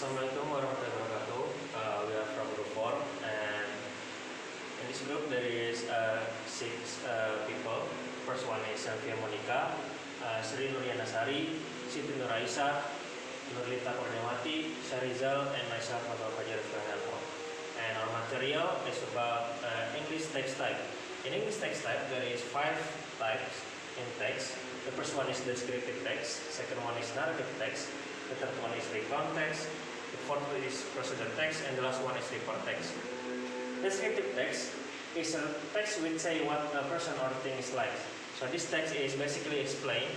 Assalamualaikum warahmatullahi wabarakatuh. We are from group 4, and in this group there is 6 people. First one is Sylvia Monica, Sri Nuriana Sari, Siti Nuraisa, Nurlita Purnawati, Syarizal, and myself, Abdul Fajar Fernando. And our material is about English text type. In English text type, there is 5 types in text. The first one is descriptive text, second one is narrative text, the third one is recount text, the fourth one is procedure text, and the last one is report text. Descriptive text is a text which say what a person or thing is like. So this text is basically explain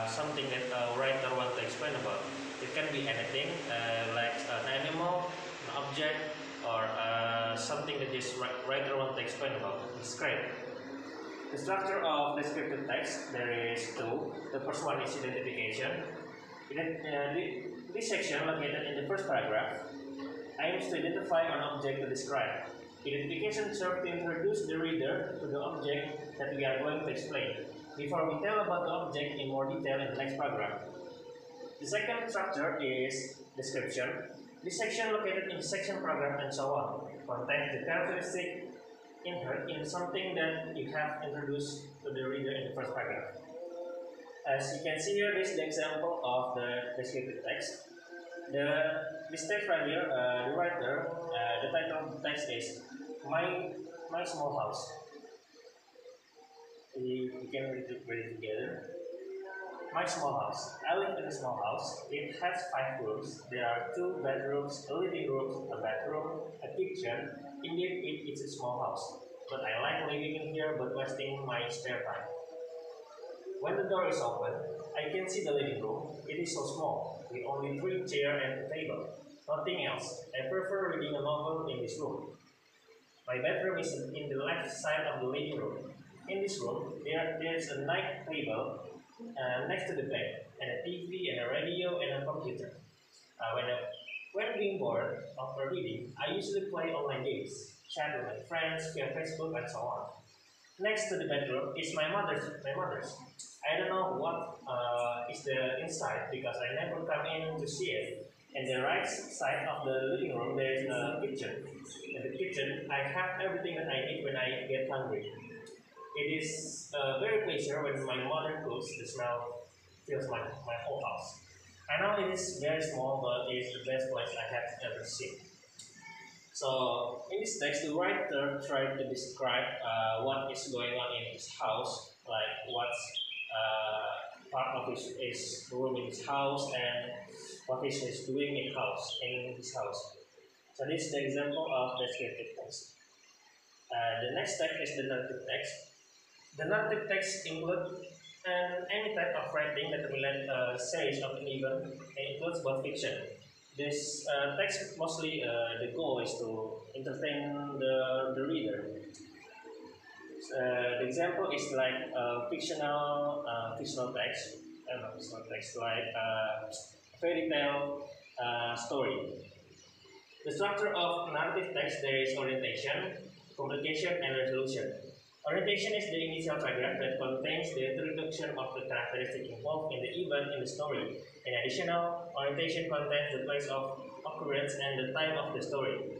something that a writer wants to explain about. It can be anything like an animal, an object, or something that this writer wants to explain about, describe. The structure of descriptive text, there is 2. The first one is identification. This section, located in the first paragraph, aims to identify an object to describe. Identification serves to introduce the reader to the object that we are going to explain, before we tell about the object in more detail in the next paragraph. The second structure is description. This section, located in the section, paragraph, and so on, contains the characteristic inherent in something that you have introduced to the reader in the first paragraph. As you can see here, this is the example of the descriptive text. This text right here, the writer, the title of the text is My Small House. You can read it together. My small house. I live in a small house. It has 5 rooms. There are 2 bedrooms, a living room, a bathroom, a kitchen. Indeed, it is a small house. But I like living in here but wasting my spare time. When the door is open, I can see the living room. It is so small, with only 3 chairs and a table. Nothing else. I prefer reading a novel in this room. My bedroom is in the left side of the living room. In this room, there is a night table next to the bed, and a TV, and a radio, and a computer. When being bored after reading, I usually play online games, chat with my friends via Facebook, and so on. Next to the bedroom is my mother's. I don't know what is the inside because I never come in to see it. And the right side of the living room there is a kitchen. In the kitchen, I have everything that I need when I get hungry. It is very pleasure when my mother cooks. The smell fills my whole house. I know it is very small, but it is the best place I have ever seen. So in this text, the writer tried to describe what is going on in his house, like what's part of his room in his house and what is doing in his house. So this is the example of descriptive text. The next text is the narrative text. The narrative text includes any type of writing that relate a series of an event and includes both fiction. This text mostly the goal is to entertain the reader. The example is like fictional text like fairy tale story. The structure of narrative text, there is orientation, complication, and resolution. Orientation is the initial paragraph that contains the introduction of the characteristic involved in the event in the story. In addition, orientation contains the place of occurrence and the time of the story.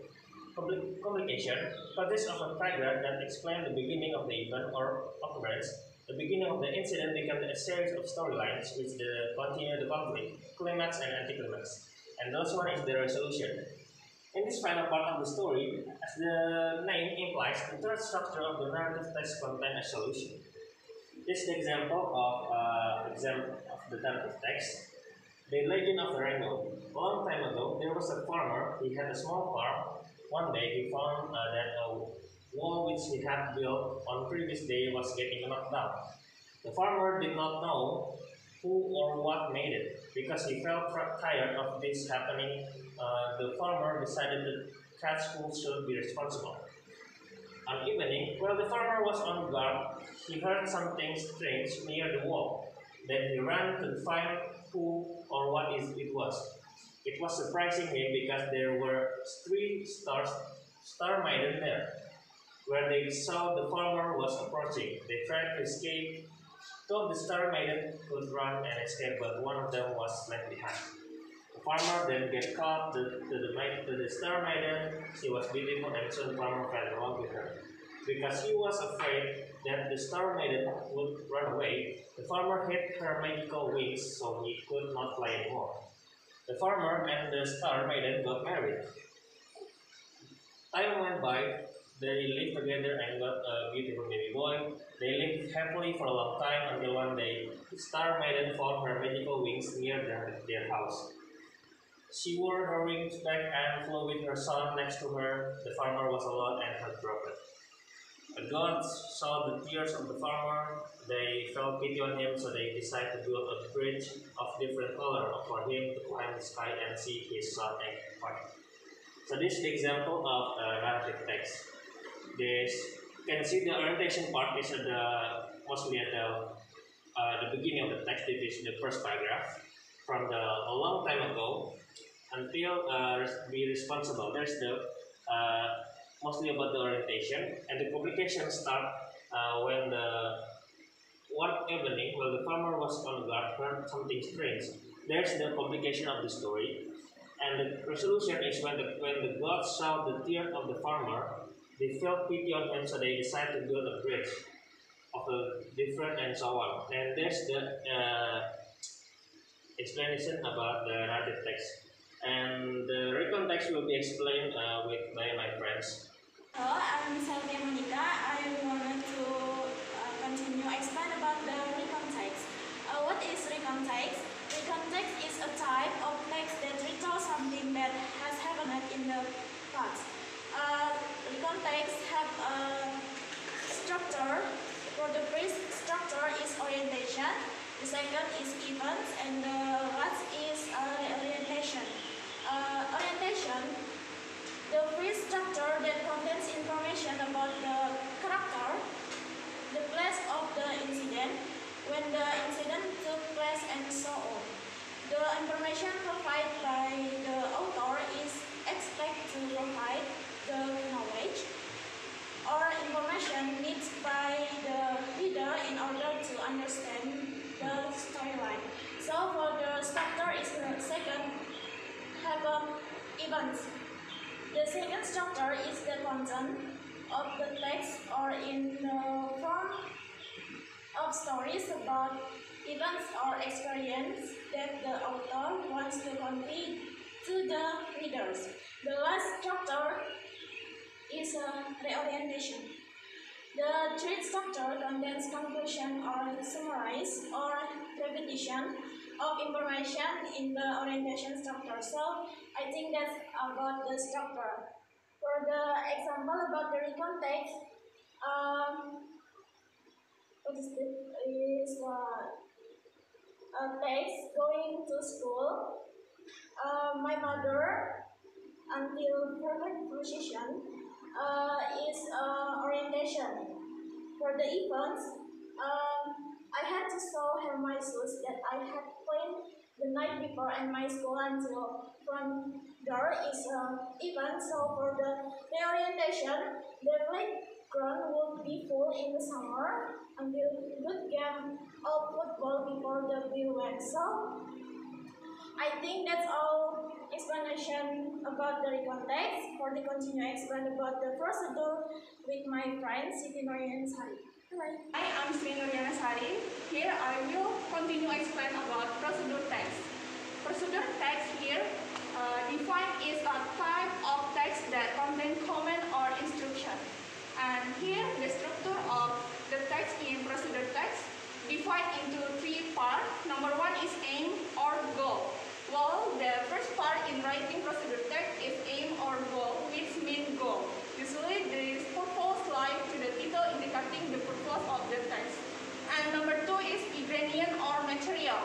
Complication consists of a paragraph that explains the beginning of the event or occurrence. The beginning of the incident becomes a series of storylines which continue the conflict, climax, and anticlimax. And those one is the resolution. In this final part of the story, as the name implies, the third structure of the narrative text contains a solution. This is the example of the narrative text. The legend of the rainbow. A long time ago, there was a farmer. He had a small farm. One day, he found that a wall which he had built on previous day was getting knocked down. The farmer did not know who or what made it. Because he felt tired of this happening, the farmer decided to catch who should be responsible. One evening, while the farmer was on guard, he heard something strange near the wall. Then he ran to find who or what it was. It was surprising him because there were 3 star maiden there. When they saw the farmer was approaching, they tried to escape. 2 of the star maiden could run and escape, but one of them was left behind. The Farmer then get caught to the star maiden. She was beautiful and soon farmer fell in love with her. Because he was afraid that the star maiden would run away, the farmer hid her magical wings so he could not fly anymore. The farmer and the star maiden got married. Time went by, they lived together and got a beautiful baby boy. They lived happily for a long time until one day, the star maiden found her magical wings near their house. She wore her wings back and flew with her son next to her. The farmer was alone and heartbroken. The gods saw the tears of the farmer. They felt pity on him, so they decided to build a bridge of different color for him to climb the sky and see his son and fight. So this is the example of a narrative text. This you can see the orientation part is at mostly at the beginning of the text. It is the first paragraph from a long time ago until be responsible. There's the mostly about the orientation, and the publication start when one evening while the farmer was on guard heard something strange. There's the complication of the story, and the resolution is when the gods saw the tears of the farmer, they felt pity on him, so they decided to build a bridge of a different and so on. And there's the explanation about the narrative text, and the recon text will be explained by my friends. Hello, I'm Sylvia Monica. I wanted to continue explain about the recon text. What is recon text? Recon text is a type of text that retells something that has happened in the past. Recon text have a structure. For the first structure is orientation, the second is events, and the last is orientation. Orientation. The first structure that contains information about the character, the place of the incident, when the incident took place, and so on. The information provided by the author is expected to provide the knowledge or information needed by the reader in order to understand the storyline. So for the structure is the second events. The second structure is the content of the text, or in the form of stories about events or experience that the author wants to convey to the readers. The last structure is a reorientation. The third structure contains conclusion or summarize or repetition of information in the orientation structure. So I think that's about the structure. For the example about the recon text, a text going to school. My mother, until perfect precision, is orientation. For the events, I had to show her my shoes that I had cleaned the night before, and my school until from there is event. So for the reorientation, the playground would be full in the summer until good game of football before the bill went. So I think that's all explanation about the recon text. For the continue explain about the procedure with my friend Siti Noriana Sari. Hi, I'm Sri Noriana Sari. Here I will continue explain about procedure text. Procedure text here defined is a type of text that contains comment or instruction. And here the structure of the text in procedure text divided into three parts. Number one is aim or goal. Well, the first part in writing procedure text is aim or goal, which means goal. Usually there is purpose like to the title indicating the purpose of the text. And number two is ingredient or material.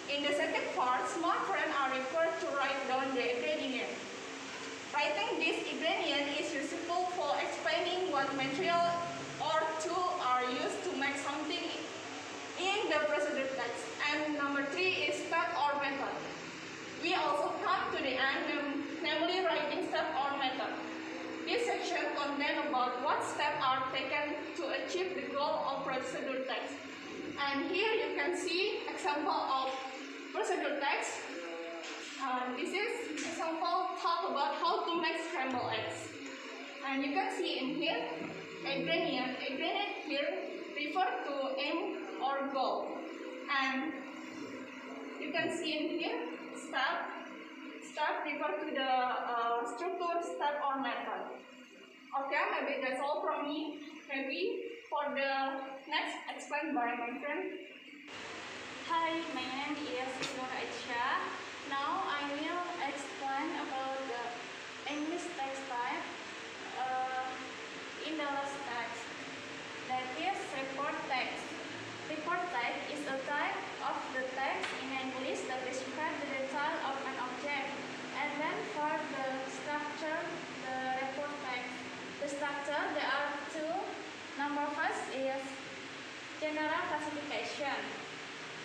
In the second part, small friends are required to write down the ingredient. Writing this ingredient is useful for explaining what material or tool are used to make something in the procedure text. And number three is step or method. We also come to the end, namely writing step or method. This section contains about what steps are taken to achieve the goal of procedure text. And here you can see example of procedure text. This is example talk about how to make scrambled eggs. And you can see in here, a grenade here refer to aim or goal. And you can see in here, step refer to the structure, step or method. Okay, maybe that's all from me. Maybe for the next explained by my friend. Hi, my name is Nur Aisha. Now I will explain about the English text type in the last text. That is report text. Report type is a type of the text in English that describes the detail of an object. And then for the structure, the report text. The structure, there are two. Number first is general classification.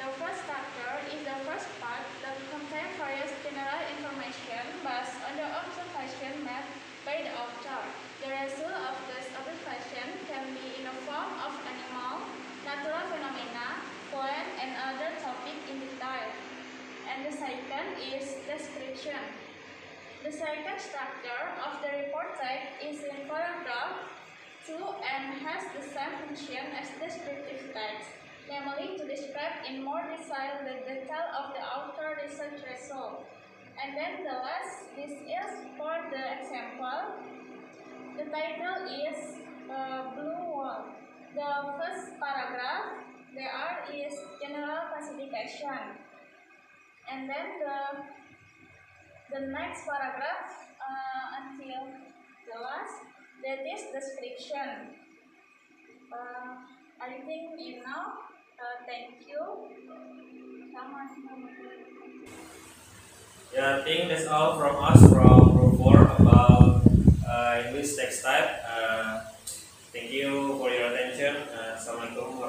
The first structure is the first part that contains various general information based on the observation made by the author. The result of this observation can be in the form of animal, natural phenomena, plant, and other topics in detail. And the second is description. The second structure of the report type is in paragraph 2 and has the same function as descriptive text, namely to describe in more detail the detail of the author research result. And then the last, this is for the example. The title is Blue Wall. The first paragraph there is general classification. And then the next paragraph until the last, that is description. I think enough. Thank you. Yeah, I think that's all from us from Group 4 about English text type. Thank you for your attention. Assalamualaikum